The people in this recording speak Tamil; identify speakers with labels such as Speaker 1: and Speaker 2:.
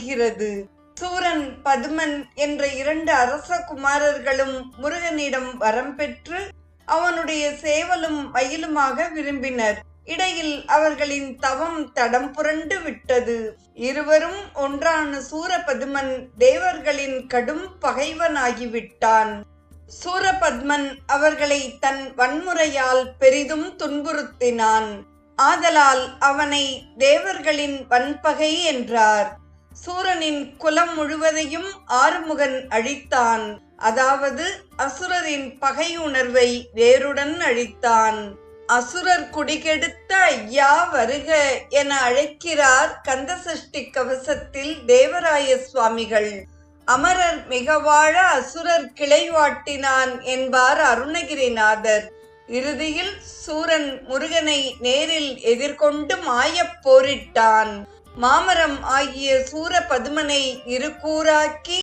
Speaker 1: ஆகிறது. சூரன் பதுமன் என்ற 2 அரச குமாரர்களும் முருகனிடம் வரம் பெற்று அவனுடைய சேவலும் மயிலுமாக விரும்பினர். இடையில் அவர்களின் தவம் தடம் புரண்டு விட்டது. இருவரும் ஒன்றான சூரபதுமன் தேவர்களின் கடும் பகைவனாகிவிட்டான். சூரபத்மன் அவர்களை தன் வன்முறையால் பெரிதும் துன்புறுத்தினான். ஆதலால் அவனை தேவர்களின் வன்பகை என்றார். சூரனின் குலம் முழுவதையும் ஆறுமுகன் அழித்தான். அதாவது அசுரரின் பகை உணர்வை வேருடன் அழித்தான். அசுரர் குடிகெடுத்த ஐயா வருக என அழைக்கிறார் கந்தசஷ்டி கவசத்தில் தேவராய சுவாமிகள். அமரர் மிக வாழ அசுரர் கிளைவாட்டினான் என்பார் அருணகிரிநாதர். இறுதியில் சூரன் முருகனை நேரில் எதிர்கொண்டு மாயப் போரிட்டான். மாமரம் ஆகிய சூரபதுமனை 2 கூறாக்கி